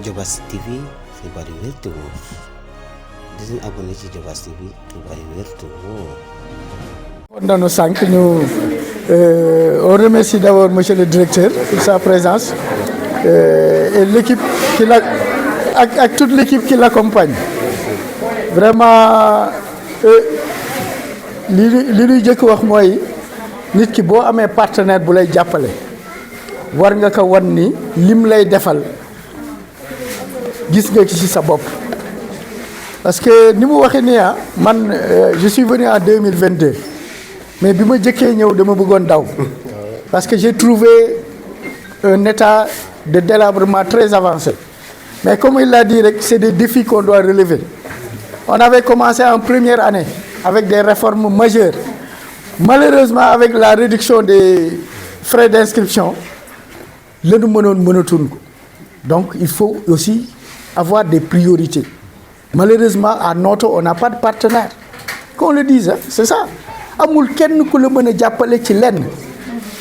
Diobass TV xibaar yu wér te wóor di leen abonné ci Diobass TV xibaar yu wér te wóor. Nous sànq ñu on remercie d'abord monsieur le directeur pour sa présence et l'équipe qui la ak toute l'équipe qui l'accompagne vraiment li ñuy jëkk wax mooy nit ki boo amee partenaire bu lay jàppale war nga ko wan ni lim lay defal gis nga ci sa bopp parce que ni mu waxee nii man je suis venu en 2022 mais bi ma jëkkee ñëw dama bëggoon daw parce que j'ai trouvé un état de délabrement très avancé mais comme il l'a dit rek c'est des défis qu'on doit relever. On avait commencé en première année avec des réformes majeures. Malheureusement, avec la réduction des frais d'inscription, donc il faut aussi avoir des priorités. Malheureusement, à Noto, on n'a pas de partenaire. Qu'on le dise, c'est ça. Amul kenn ku la mën a jàppale ci lenn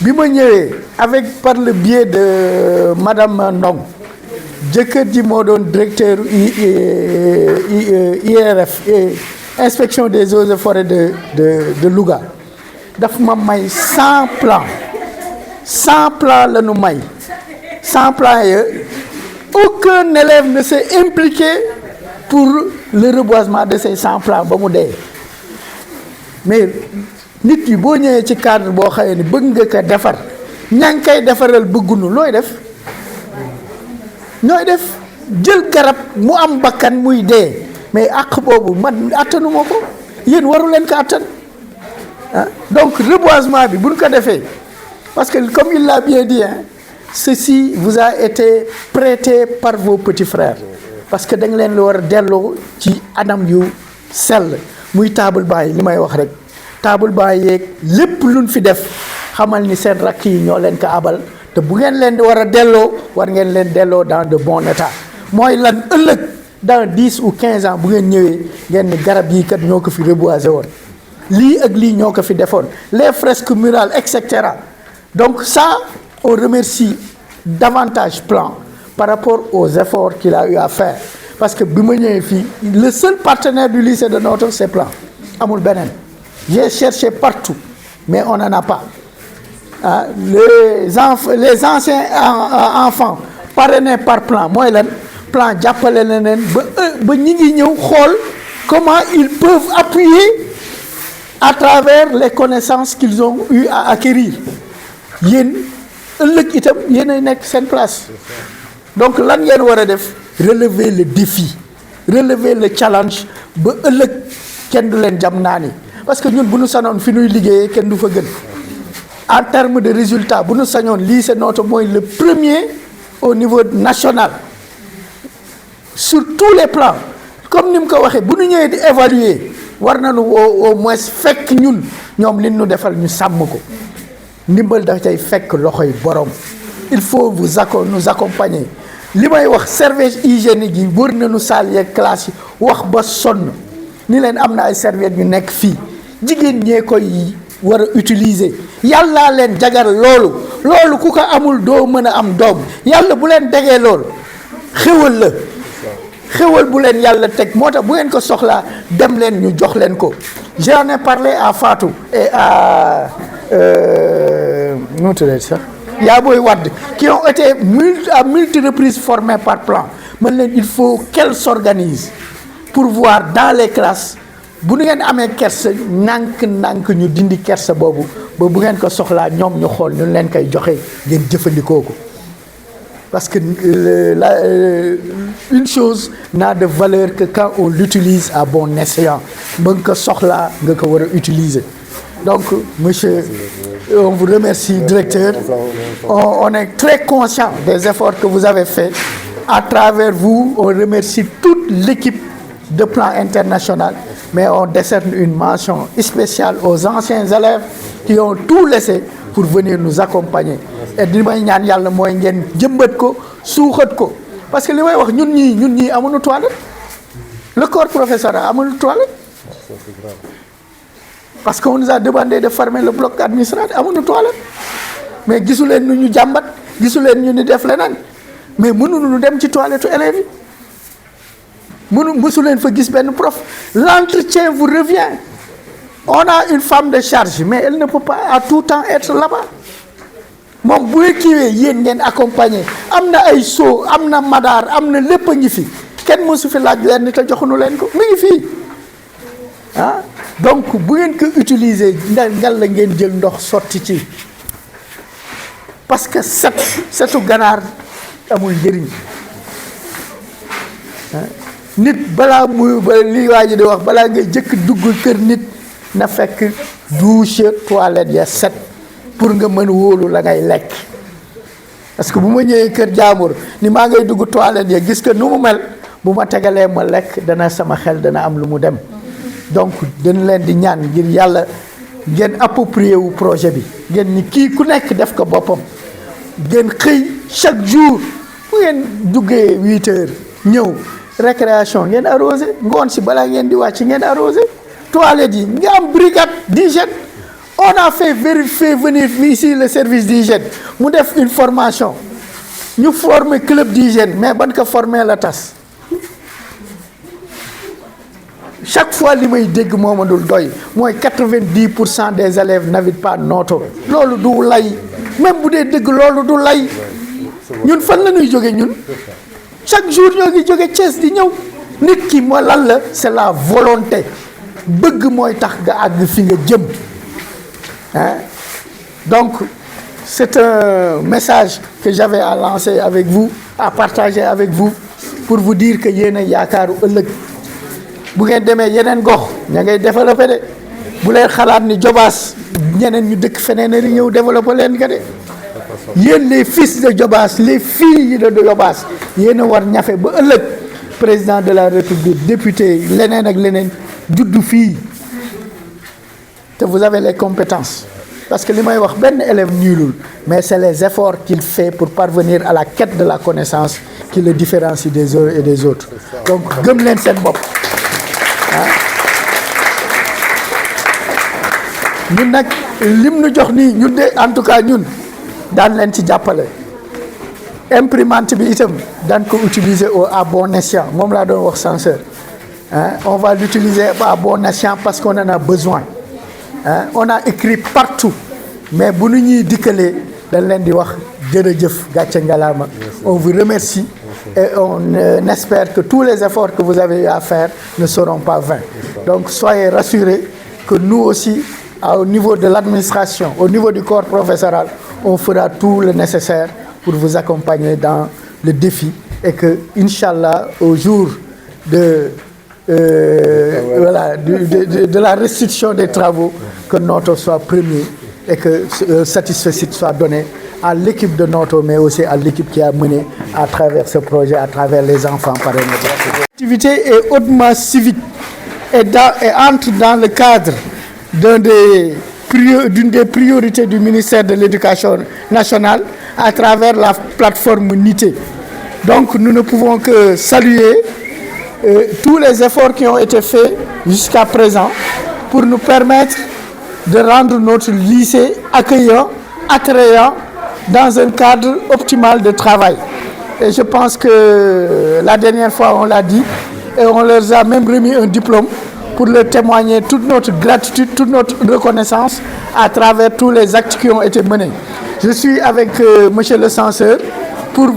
bi ma ñëwee avec par le biais de madame Ndong jëkkër ji moo doon directeur IRF inspection des eaux et forêts de Louga daf ma may 100 plans la ñu may 100 plans ya aucun élève ne s'est impliqué pour le reboisement de ces 100 plans ba mu dee mais nit yi boo ñëwee ci cadre boo xamee ni bëgg nga ko defar ña ngi koy defaral bëggunu looy def jël garab mu am bakkan muy dee mais àq boobu man attanuma ko yéen waru leen ko attan donc reboisement bi buñ ko defee parce que comme il l'a bien dit ceci vous a été prêté par vos petits frères parce que da nga leen la war a delloo ci anam yu sell muy table banc yi li may wax rek table banc yeeg lépp luñ fi def xamal ni seen rakk yi ñoo leen ko abal te bu ngeen leen di war a delloo war ngeen leen delloo dans de bon état mooy lan ëllëg dans 10 ou 15 ans bu ngeen ñëwee ngeen ni garab yi kat ñoo ko fi reboiser woon lii ak lii ñoo ko fi defoon les fresques murales et cetera donc ça on remercie davantage Plan par rapport aux efforts qu'il a eu à faire parce que bi ma ñëwee fii le seul partenaire du lycée de Noto c'est Plan amul beneen j'ai cherché partout mais on n'en a pas les anciens enfants parrainés par Plan mooy lan Plan jàppale na leen ba ñi ngi ñëw xool comment ils peuvent appuyer à travers les connaissances qu'ils ont eu à acquérir yéen ëllëg itam yéen a nekk seen place donc lan ngeen war a def relever le défi relever le challenge ba ëllëg kenn du leen jam naa ni parce que ñun bu ñu sanoon fi ñuy liggéeyee kenn du fa gën en termes de résultats bu ñu sañoon lycée Noto mooy le premier au niveau national sur tous les plans comme ni mu ko waxee bu ñu ñëwee di évaluer war nañu au moins fekk ñoom li ñu defal ñu sàmm ko ndimbal da cay fekk loxoy borom il faut nous accompagner li may wax serviette hygiénique yi wër nañu salle yeeg classe yi wax ba sonn ni leen am na ay serviettes yu nekk fii jigéen ñee koy war a utiliser yàllaa leen jagar loolu ku ko amul doo mën a am doom yàlla bu leen degee loolu xéwal bu leen yàlla teg moo tax bu ngeen ko soxlaa dem leen ñu jox leen ko j'en ai parlé à Fatou et à Yaboy Wade qui ont été à multi reprises formés par Plan man leen il faut qu'elles s'organisent pour voir dans les classes bu nu ngeen amee kersa nànk ñu dindi kersa boobu ba bu ngeen ko soxlaa ñoom ñu xool ñu leen koy joxe ngeen jëfandikoo ko parce que une chose n'a de valeur que quand on l'utilise à bon escient ba nga ko soxlaa nga ko war a utiliser donc monsieur on vous remercie directeur on est très conscient des efforts que vous avez faits à travers vous on remercie toute l'équipe de Plan International mais on décerne une mention spéciale aux anciens élèves qui ont tout laissé pour venir nous accompagner et li may ñaan yàlla mooy ngeen jëmbat ko suuxat ko parce que li may wax ñun ñii amuñu toilette le corps professoral amuñu toilette parce qu'on nous a demandé de fermer le bloc administratif amuñu toilette mais gisu leen ñu jàmbat gisu leen ñu ni def leneen mais mënuñu dem ci toilette élèves yi mësu leen fa gis benn prof. L'entretien vous revient. On a une femme de charge mais elle ne peut pas à tout temps être là-bas moom bu kiiwee yéen ngeen accompagner am na ay seau am na madaar am na lépp a ngi fi kenn mësu fi laaj leen te joxuñu leen ko mi ngi fii ah donc bu ngeen ko utiliser ngal la ngeen jël ndox sotti ci parce que setu ganaar amul njëriñ nit balaa muy ba li waa ji di wax balaa ngay jëkk dugg kër nit na fekk douche toilette ya set pour nga mën wóolu la ngay lekk parce que bu ma ñëwee kër jaambur ni maa ngay dugg toilette ya gis que nu mu mel bu ma tegalee ma lekk dana sama xel dana am lu mu dem donc dañ leen di ñaan ngir yàlla ngeen approprier wu projet bi ngeen ni kii ku nekk def ko boppam ngeen xëy chaque jour bu ngeen duggee 8 heures ñëw récréation ngeen arrosé ngoon si balaa ngeen di wàcc ngeen arrosé toilettes yi nga am brigade d'hygiène. On a fait venir ici le service d'hygiène mu def une formation ñu former club d'hygiène mais ban ko former la tas chaque fois li may dégg mooma dul doy mooy 90% des élèves n'habitent pas Noto loolu du lay même bu dee dëgg loolu du lay ñun fan la ñuy jóge ñun chaque jour ñoo ngi jóge Thiès di ñëw nit ki moo lan la c'est la volonté bëgg mooy tax nga àgg fi nga jëm hein donc c'est un message que j'avais à lancer avec vous à partager avec vous pour vous dire que yéen a yaakaaru ëllëg bu ngeen demee yeneen gox ña ngay développé de bu leen xalaat ni Jobaas ñeneen ñu dëkk feneen a ñëw développé leen ka de yéen les fils de Jobaas les filles de Jobaas yéen a war ñafe ba ëllëg président de la République député leneen ak leneen juddu fii te vous avez les compétences parce que li may wax benn élève nulul mais c'est les efforts qu'il fait pour parvenir à la quête de la connaissance qui le différencie des uns et des autres donc gëm leen seen bopp ñun nag lim nu jox nii ñun de en tout cas ñun daan leen ci jàppale imprimante bi itam daan ko utiliser à bon escient moom laa doon wax censeur on va l'utiliser à bon escient parce qu'on en a besoin on a écrit partout mais bu nu ñuy dikkalee dañ leen di wax jërëjëf gàcce ngalaama on vous remercie et on espère que tous les efforts que vous avez eu à faire ne seront pas vains donc soyez rassurés que nous aussi au niveau de l'administration au niveau du corps professoral on fera tout le nécessaire pour vous accompagner dans le défi et que Inch'Allah au jour de la restitution des travaux que Noto soit premier et que satisfecit soit donné à l'équipe de Noto mais aussi à l'équipe qui a mené à travers ce projet à travers les enfants parrainés. L'activité est hautement civique et entre dans le cadre d'une des priorités du ministère de l'Éducation nationale à travers la plateforme NITE. Donc nous ne pouvons que saluer tous les efforts qui ont été faits jusqu'à présent pour nous permettre de rendre notre lycée accueillant, attrayant dans un cadre optimal de travail. Et je pense que la dernière fois on l'a dit et on leur a même remis un diplôme pour leur témoigner toute notre gratitude, toute notre reconnaissance à travers tous les actes qui ont été menés. Je suis avec monsieur le censeur pour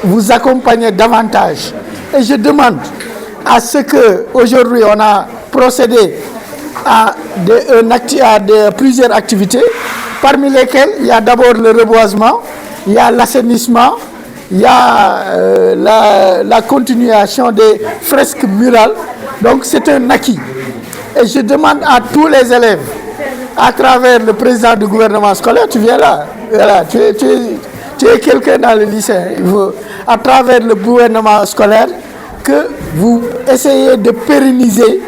vous accompagner davantage. Et je demande à ce que aujourd'hui on a procédé à plusieurs activités, parmi lesquelles il y a d'abord le reboisement, il y a l'assainissement, il y a la continuation des fresques murales. Donc c'est un acquis. Et je demande à tous les élèves, à travers le président du gouvernement scolaire, tu viens là, voilà, tu es quelqu'un dans le lycée, à travers le gouvernement scolaire, que vous essayez de pérenniser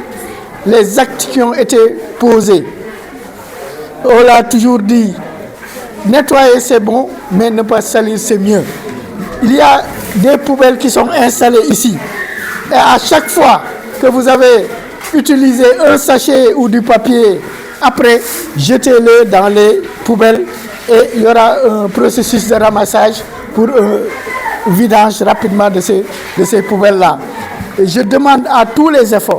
les actes qui ont été posés. On l'a toujours dit, nettoyer c'est bon, mais ne pas salir c'est mieux. Il y a des poubelles qui sont installées ici. Et à chaque fois que vous avez utilisé un sachet ou du papier, après, jetez-le dans les poubelles et il y aura un processus de ramassage pour vidange rapidement de ces poubelles-là. Et je demande à tous les élèves,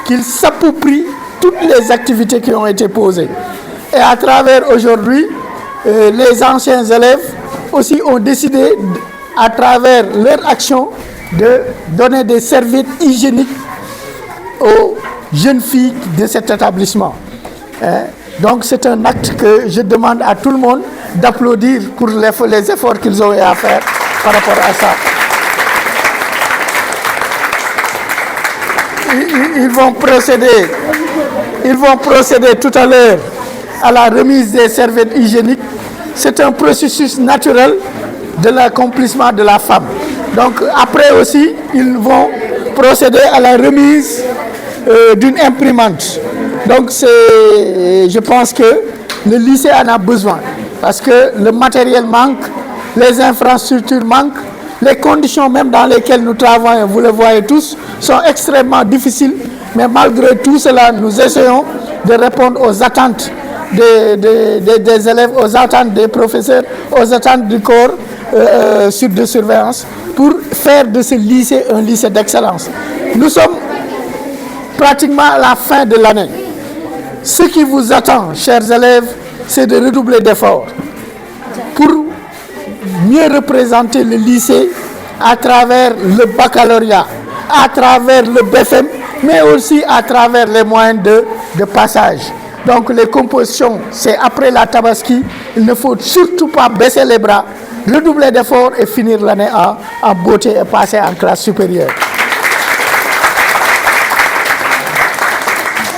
qu'ils s'approprient toutes les activités qui ont été posées. Et à travers aujourd'hui, les anciens élèves aussi ont décidé, à travers leur action, de donner des serviettes hygiéniques aux jeunes filles de cet établissement. Donc c'est un acte que je demande à tout le monde d'applaudir pour les efforts qu'ils ont eu à faire par rapport à ça. Ils vont procéder tout à l'heure à la remise des serviettes hygiéniques. C'est un processus naturel de l'accomplissement de la femme. Donc après aussi, ils vont procéder à la remise d'une imprimante. Donc je pense que le lycée en a besoin parce que le matériel manque, les infrastructures manquent, les conditions même dans lesquelles nous travaillons, vous le voyez tous, sont extrêmement difficiles. Mais malgré tout cela, nous essayons de répondre aux attentes des élèves, aux attentes des professeurs, aux attentes du corps de surveillance pour faire de ce lycée un lycée d'excellence. Nous sommes pratiquement à la fin de l'année. Ce qui vous attend, chers élèves, c'est de redoubler d'efforts pour mieux représenter le lycée à travers le baccalauréat, à travers le BFM, mais aussi à travers les moyens de passage. Donc les compositions, c'est après la Tabaski. Il ne faut surtout pas baisser les bras, redoubler d'efforts et finir l'année en beauté et passer en classe supérieure.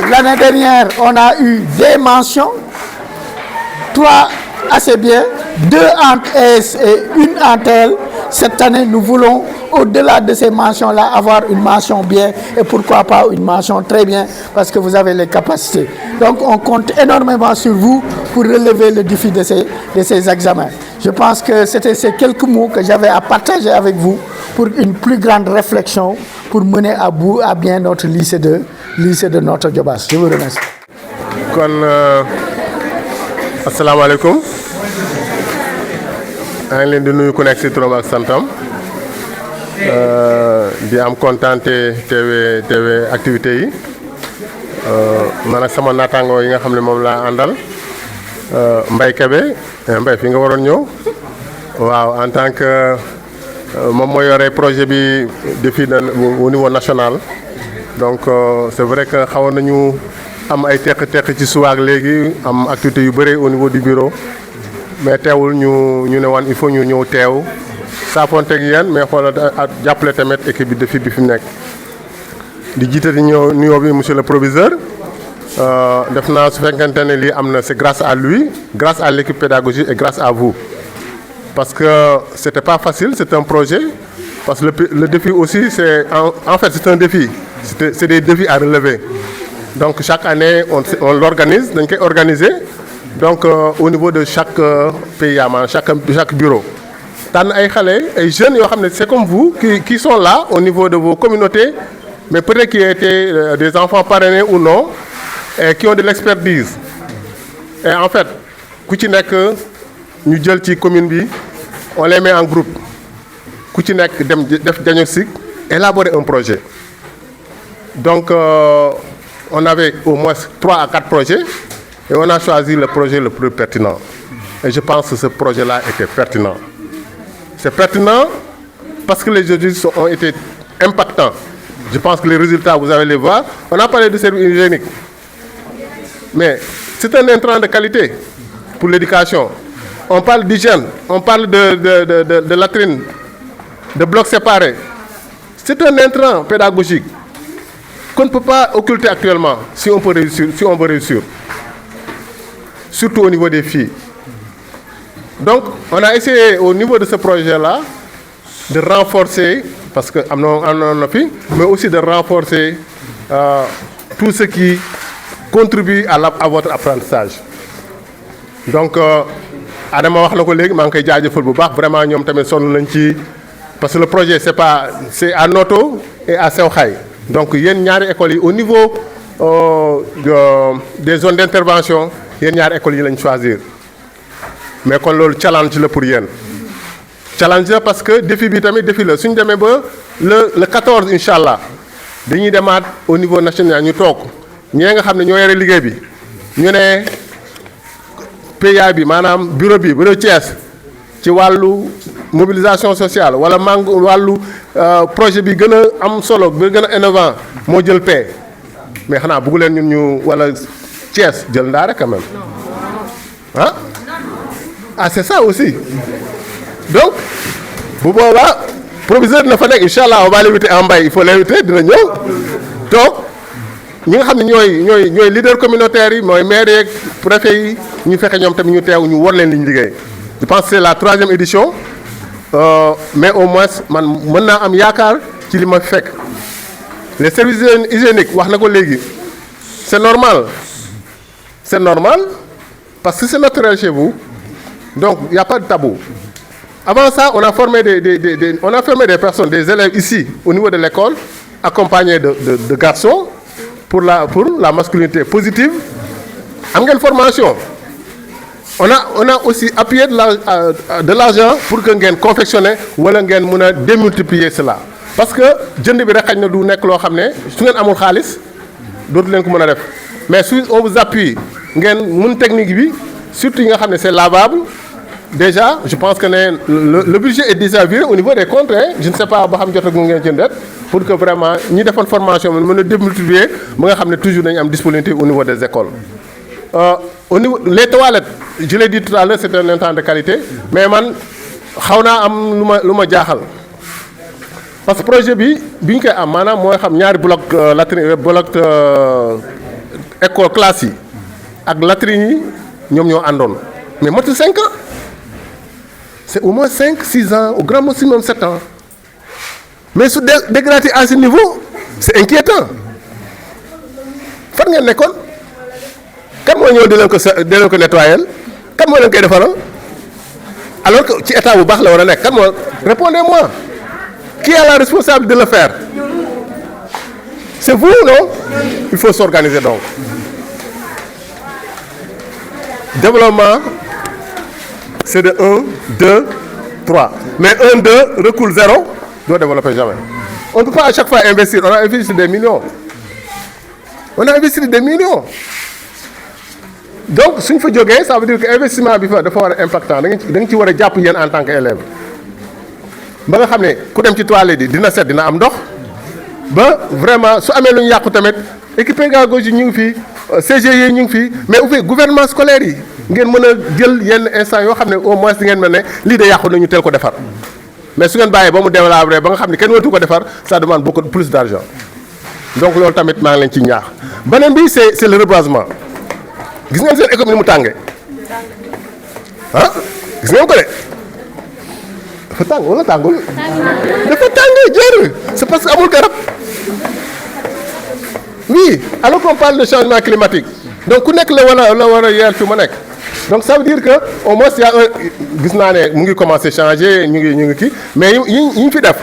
L'année dernière, on a eu des mentions, 3 assez bien, 2 en S et 1 en TL. Cette année, nous voulons, au-delà de ces mentions-là, avoir une mention bien et pourquoi pas une mention très bien parce que vous avez les capacités. Donc, on compte énormément sur vous pour relever le défi de ces examens. Je pense que c'était ces quelques mots que j'avais à partager avec vous pour une plus grande réflexion pour mener à bout à bien notre lycée de Notto Diobass. Je vous remercie. Assalamu alaikum. maa ngi leen di nuyu ku nekk ci turam ak santam di am kontaante teewe activité yi man ak sama naataangoo yi nga xam ne moom laa àndal Mbaye Kébé Mbaye fi nga waroon ñëw waaw en tant que moom moo yore projet bi défi au niveau national donc c'est vrai que xawoon nañu am ay teq ci suwaak léegi am activité yu bëri au niveau du bureau mais teewul ñu ne woon il faut ñu ñëw teew saafonteeg yéen mais xoolal jàppale tamit équipe bi défi bi fi mu nekk di jiite di nuyoo bi monsieur le proviseur def naa su fekkente ne lii am na c'est grâce à lui, grâce à l'équipe pédagogique et grâce à vous parce que c'était pas facile, c'est un projet parce que le défi aussi c'est en fait c'est un défi, c'est des défis à relever. Donc chaque année on l'organise, dañ koy organiser donc au niveau de chaque pays chaque bureau tànn ay xale ay jeunes yoo xam ne c'est comme vous qui sont là au niveau de vos communautés mais peut-être qui étaient des enfants parrainés ou non et qui ont de l'expertise et en fait ku ci nekk ñu jël ci commune bi on les met en groupe ku ci nekk dem def diagnostic élaborer un projet donc on avait au moins 3 à 4 projets et on a choisi le projet le plus pertinent. Et je pense que ce projet-là était pertinent. C'est pertinent parce que les objectifs ont été impactants. Je pense que les résultats, vous allez les voir. On a parlé de services hygiéniques. Mais c'est un intrant de qualité pour l'éducation. On parle d'hygiène, on parle de latrines, de blocs séparés. C'est un intrant pédagogique qu'on ne peut pas occulter actuellement si on veut réussir. Surtout au niveau des filles. Donc, on a essayé au niveau de ce projet-là de renforcer, parce que mais aussi de renforcer tout ce qui contribue à votre apprentissage. Donc, Adama wax na ko léegi maa ngi koy jaajëfal bu baax vraiment ñoom tamit sonn nañ ci parce que le projet c'est à Notto et à Sewkhay. Donc yéen ñaari écoles yi au niveau des zones d'intervention yéen ñaari écoles yi lañ choisir mais kon loolu challenge la pour yéen challenge la parce que défi bi tamit défi la suñu demee ba le 14 incha allah dañuy demaat au niveau national ñu toog ñee nga xam ne ñoo yore liggéey bi ñu ne PA bi maanaam bureau Thiès ci wàllu mobilisation sociale wala wàllu projet bi gën a am solo bi gën a innovant moo jël paie mais xanaa bëggu leen ñun ñu wala Thiès jël ndaa rek quand même ah c'est ça aussi donc bu boobaa proviseur dina fa nekk incha allah on va l'inviter en Mbaye il faut l'inviter dina ñëw donc ñi nga xam ne ñooy leader communautaire yi mooy maire yeeg préfet yi ñu fexe ñoom tamit ñu teew ñu war leen li ñu liggéey je pense que c'est la 3e édition mais au moins man mën naa am yaakaar ci li ma fekk les services hygiéniques wax na ko léegi c'est normal parce que c'est naturel chez vous donc il y a pas de tabou. Avant ça, on a formé des personnes, des élèves ici, au niveau de l'école, accompagnés de garçons, pour la masculinité positive. Am ngeen formation. On a aussi appuyé de l'argent pour que ngeen confectionner wala ngeen mën a démultiplier cela. Parce que jënd bi rek xañ na du nekk loo xam ne su ngeen amul xaalis dootu leen ko mën a def mais si on vous appuie ngeen mën technique bi surtout yi nga xam ne c'est lavable. Déjà, je pense que le budget est déjà viré au niveau des comptes. Je ne sais pas si vous avez pour que vraiment, nous devons une formation, nous démultiplier, nous devons toujours une disponibilité au niveau des écoles. Au niveau, les toilettes, je l'ai dit tout à l'heure, c'est un intrant de qualité, mais man, je sais pas parce que le projet, bien que amana, moi, je sais bloc école classe, avec latrine, nous avons mais moi, 5 ans. C'est au moins 5-6 ans, au grand maximum 7 ans. Mais se dégrader à ce niveau, c'est inquiétant. Fan ngeen nekkoon kan moo ñëw di leen ko nettoyer kan moo leen koy defaral alors que ci état bu baax la war a nekk kan moo répondez-moi qui a la responsabilité de le faire c'est vous non il faut s'organiser donc développement c'est de 1, 2, 3. Mais 1, 2, recul 0, ne doit développer jamais. On ne peut pas à chaque fois investir. On a investi des millions. Donc, si on fait du gain, ça veut dire que l'investissement doit être impactant. Donc, tu dois appuyer en tant qu'élève. Ba nga xamné ku dem ci toilette yi dina set dina am ndox ba vraiment su amé luñu yakku tamit équipe pédagogique ñu ngi fi CGE ñu ngi fi mais au fait gouvernement scolaire yi ngeen mën a jël yenn instant yoo xam ne au moins di ngeen mën ne lii de yàqu nañu teel ko defar mais su ngeen bàyyee ba mu développé ba nga xam ne kenn mënatu ko defar ça demande beaucoup plus d'argent donc loolu tamit maa ngi leen ci ñaax beneen bi c'est le reboisement gis ngeen seen économie ni mu tàngee gis ngeen ko de dafa tàng wala tàngul dafa tàngee jër c'est parce que amul garab oui alors qu'on parle de changement climatique donc ku nekk la war a yeer fi ma nekk donc ça veut dire que au moins il y a gis naa ne mu ngi commencer changer ñu ngi kii mais yi ñu fi def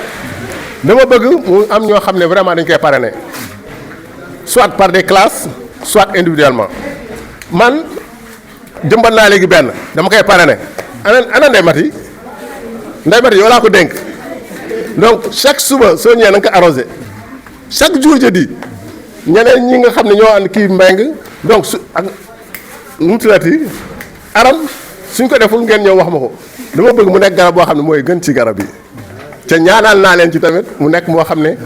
dama bëgg mu am ñoo xam ne vraiment dañ koy parrainer soit par des classes soit individuellement man jëmbat naa léegi benn dama koy parrainer ana Ndeye Mati yow laa ko dénk donc chaque suba soo ñëwee na nga ko arrosé chaque jour jeudi ñeneen ñi nga xam ne ñoo ànd kii mbeng donc su ak nu mu tuddati aram suñ ko deful ngeen ñëw wax ma ko dama bëgg mu nekk garab boo xam ne mooy gën ci garab yi te ñaanal naa leen ci tamit mu nekk moo xam ne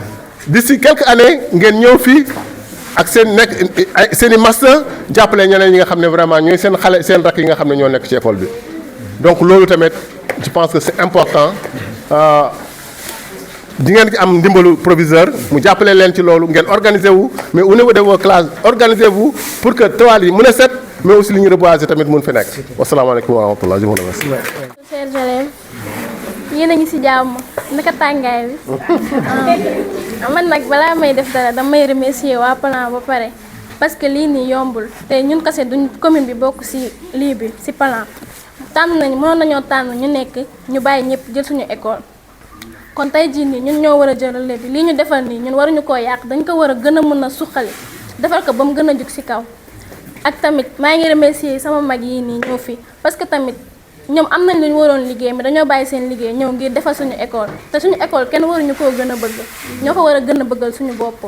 d'ici quelques années ngeen ñëw fii ak seen i master jàppale ñeneen ñi nga xam ne vraiment ñooy seen xale seen rakk yi nga xam ne ñoo nekk ci école bi donc loolu tamit je pense que c'est important di ngeen ci am ndimbalu proviseur mu jàppale leen ci loolu ngeen organiser wu mais au niveau de vos classes organisez-vous pour que toiles yi mën a set mais aussi li ñu reboiser tamit mun fi nekk wasalaamaaleykum wa rahmatullah je vous remercie. chers élèves yéen a ngi ci jàmm naka tàngaay bi man nag balaa may def dara damay remercier waa Plan ba pare parce que lii nii yombul te ñun kese duñ commune bi bokk ci lii bi ci Plan tànn nañ mënoon nañoo tànn ñu nekk ñu bàyyi ñëpp jël suñu école kon tey jii nii ñun ñoo war a jël relais bi lii ñu defal nii ñun waruñu koo yàq dañ ko war a gën a mën a suqali defal ko ba mu gën a jug ci kaw ak tamit maa ngi remercier sama mag yii nii ñëw fi parce que tamit ñoom am nañ lu ñu waroon liggéey mais dañoo bàyyi seen liggéey ñëw ngir defal suñu école te suñu école kenn waruñu koo gën a bëgg ñoo ko war a gën a bëggal suñu bopp.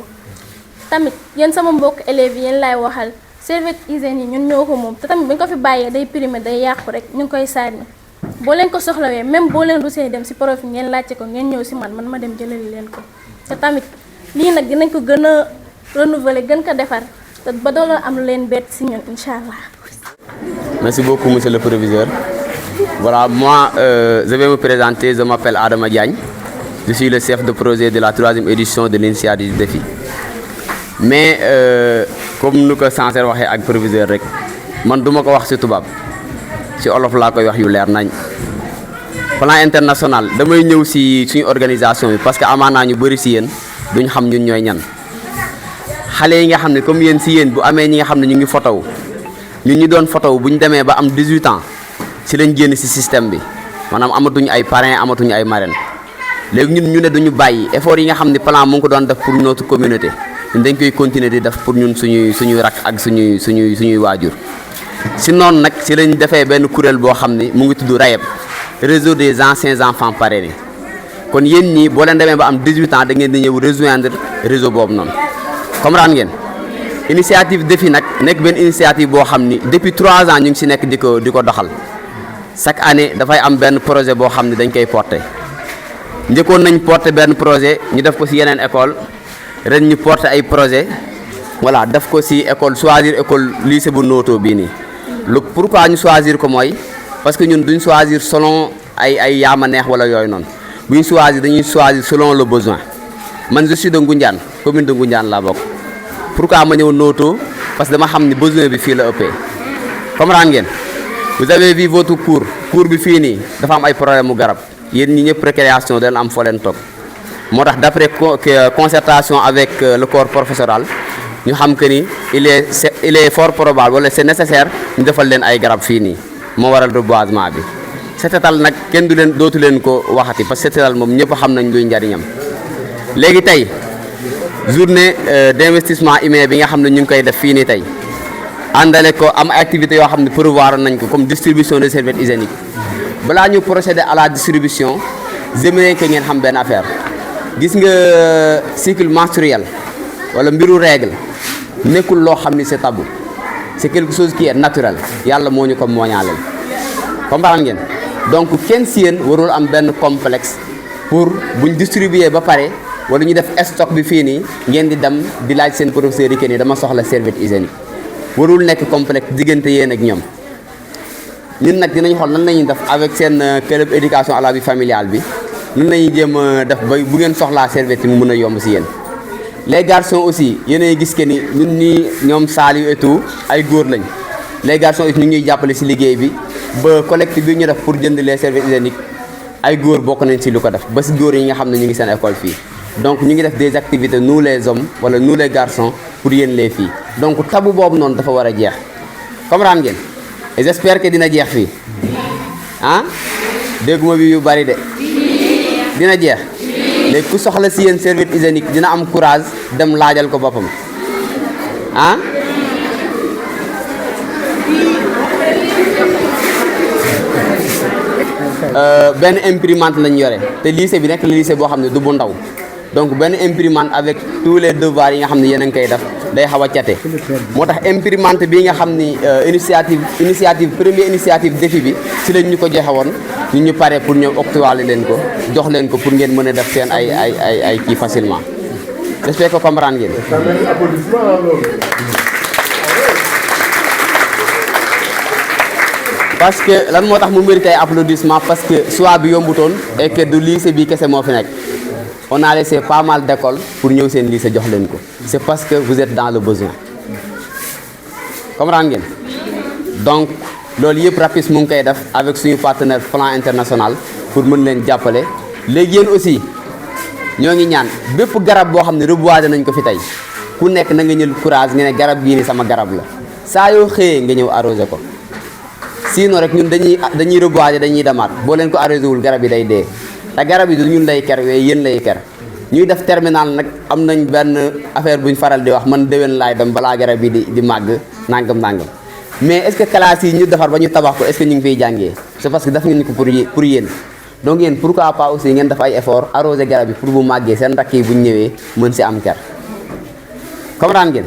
tamit yéen sama mbokk élèves yi yéen laay waxal serviette hygiène yi ñun ñoo ko moom te tamit bu ñu ko fi bàyyee day primé day yàqu rek ñu ngi koy sànni boo leen ko soxlawee même boo leen rusee dem si prof yi ngeen laajte ko ngeen ñëw si man ma dem jëlali leen ko te tamit lii nag dinañ ko gën a renouveler gën ko defar te ba dooloo am lu leen bett si ñun incha allah. Merci beaucoup, monsieur le proviseur. Voilà, moi, je vais me présenter. Je m'appelle Adama Diagne. Je suis le chef de projet de la 3e édition de l'initiative défi. Mais, comme nous sommes censés dire avec le proviseur, je ne vais pas wax ci tubaab ci olof laa koy wax yu leer nañ. Plan international damay ñëw ci suñu organisation bi parce que amaana ñu bëri ci yéen duñ xam ñun ñooy ñan. Xale yi nga xam ne comme yéen ci yéen bu amee ñi nga xam ne ñu ngi photo ñun ñu doon photo bu ñu demee ba am 18 ans ci lañ génn ci système bi maanaam amatuñu ay parrain amatuñu ay marraine léegi ñun ñu ne duñu bàyyi effort yi nga xam ne plan mu ngi ko doon def pour notre communauté ñun dañ koy continuer di def pour ñun suñuy rak ak suñuy waajur. ci noonu nag ci lañ defee benn kuréel boo xam ne mu ngi tudd RAYEP réseau des anciens enfants parrainés kon yéen ñii boo leen demee ba am 18 ans da ngeen di ñëw rejoindre réseau boobu noonu comprendre ngeen. Initiative défi nag nekk benn initiative boo xam ni depuis 3 ans ñu ngi ci nekk di ko doxal chaque année dafay am benn projet boo xam ne dañ koy porter njëkkoon nañ porter benn projet ñu def ko ci yeneen école ren ñu porter ay projet voilà def ko ci école choisir école lycée bu Noto bii nii. lu pourquoi ñu choisir ko mooy parce que ñun duñ choisir selon ay yaama neex wala yooyu noonu bu ñu choisir dañuy choisir selon le besoin man je suis de Ngoundiane commune de Ngoundiane laa bokk. Pourquoi ma ñëw Noto parce que dama xam ni besoin bi fii la ëppee comprendre ngeen vous avez vu votre cours bi fii nii dafa am ay problème mu garab yéen ñi ñëpp récréation dana am foo leen toog moo tax d'après concertation avec le corps professoral ñu xam que ni il est fort probable wala c'est nécessaire ñu defal leen ay garab fii nii moo waral reboisement bi setetal nag kenn dootu leen ko waxati parce que setetal moom ñëpp xam nañ luy njariñam léegi tey journée d'investissement humain bi nga xam ne ñu ngi koy def fii nii tey àndale ko am activité yoo xam ne prévoir nañ ko comme distribution de serviettes hygiéniques balaa ñu procéder à la distribution j'aimerais que ngeen xam benn affaire gis nga cycle menstruel wala mbiru règle nekkul loo xam ni c'est tabou c'est quelque chose qui est naturel yàlla moo ñu ko mooñaaleel comprendre ngeen donc kenn si yéen warul am benn complexe pour buñ distribuer ba pare wala ñu def stock bi fii nii ngeen di dem di laaj seen professeur yi que ni dama soxla serviette hygiénique warul nekk complexe diggante yéen ak ñoom ñun nag dinañ xool nan la ñuy def avec seen club éducation à la vie familiale bi nan la ñuy jéem a def ba bu ngeen soxlaa serviette yi mu mën a yomb si yéen. les garçons aussi yéenay gis que ni ñun ñii ñoom Saliou et tout ay góor lañ les garçons aussi ñu ngi ñuy jàppale si liggéey bi ba collectif bi ñu def pour jënd les serviettes hygiéniques ay góor bokk nañ si lu ko def ba si góor yi nga xam ne ñu ngi seen école fii. donc ñu ngi def des activités nous les hommes wala nous les garçons pour yéen les filles donc tabu boobu noonu dafa war a jeex comprendre ngeen et j'espère que dina jeex fii ah dégguma bi yu bari de dina jeex léegi ku soxla si yéen serviette hygiénique dina am courage dem laajal ko boppam ah benn imprimante lañ yore te lycée bi nekk lycée boo xam ne du bu ndaw donc benn imprimante avec tous les devoirs yi nga xam ne yéen a ngi koy def day xaw a cate moo tax imprimante bi nga xam ni première initiative défi bi si lañ ñu ko joxe woon ñu pare pour ñëw octroyer leen ko jox leen ko pour ngeen mën a def seen ay kii facilement j'espère que comprendre ngeen. parce que lan moo tax mu mérité ay applaudissement parce que choix bi yombutoon et que du lycée bi kese moo fi nekk on a laissé pas mal d'écoles pour ñëw seen lycée jox leen ko c'est parce que vous êtes dans le besoin comprendre ngeen donc loolu yëpp RAPIS mu ngi koy def avec suñu partenaire Plan International pour mën leen jàppale léegi yéen aussi ñoo ngi ñaan bépp garab boo xam ne reboiser nañ ko fi tey ku nekk na nga ñël courage nga ne garab gii ni sama garab la saa yoo xëyee nga ñëw arrosé ko sinon rek ñun dañuy reboiser dañuy demaat boo leen ko arrosé wul garab yi day dee te garab yi du ñun lay ker waaye yéen lay ker ñuy def terminal nag am nañ benn affaire buñ faral di wax man déwén laay dem balaa garab yi di màgg nangam mais est-ce que classe yi ñu defar ba ñu tabax ko est-ce que ñu ngi fiy jàngee c'est parce que daf ngeen ko pour yéen donc yéen pourquoi pas aussi ngeen def ay effort arroser garab yi pour bu màggee seen rakk yi bu ñu ñëwee mën si am ker comprendre ngeen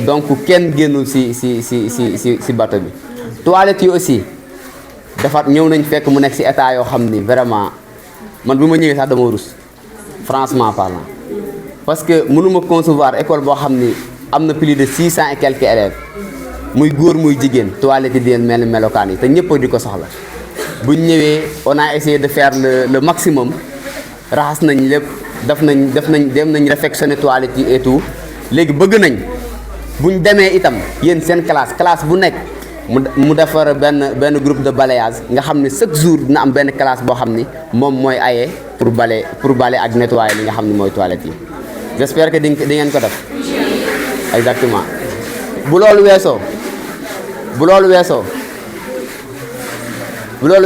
donc kenn génnul si bateau bi. toilettes yi aussi dafa ñëw nañ fekk mu nekk si état yoo xam ni vraiment man bi ma ñëwee sax dama rus franchement parlant parce que mënuma concevoir école boo xam ni am na plus de 600 et quelques élèves muy góor muy jigéen toilettes yi di leen mel melokaan yi te ñëpp di ko soxla bu ñu ñëwee on a essayé de faire le maximum raxas nañ lépp dem nañ réfectionner toilettes yi et tout léegi bëgg nañ buñ demee itam yéen seen classe bu nekk mu defar benn groupe de balayage nga xam ne chaque jour dina am benn classe boo xam ni moom mooy aye pour balayer ak nettoyer li nga xam ne mooy toilettes yi j'espère que di ngeen ko def exactement bu loolu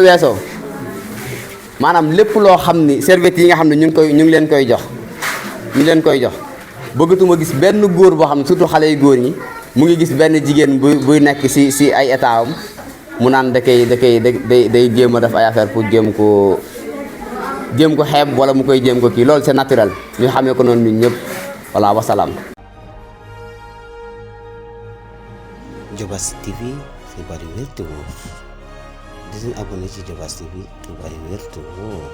weesoo maanaam lépp loo xam ni serviettes yi nga xam ne ñu ngi leen koy jox bëggatuma gis benn góor boo xam ne surtout xale yu góor ñi mu ngi gis benn jigéen buy nekk si ay état am mu naan day jéem a def ay affaire pour jéem ko xeeb wala mu koy jéem ko kii loolu c'est naturel ñu xamee ko noonu ñun ñëpp voilà wasalaam. Diobass TV xibaar yu wér te wóor di leen abonné ci Diobass TV xibaar yu wér te wóor.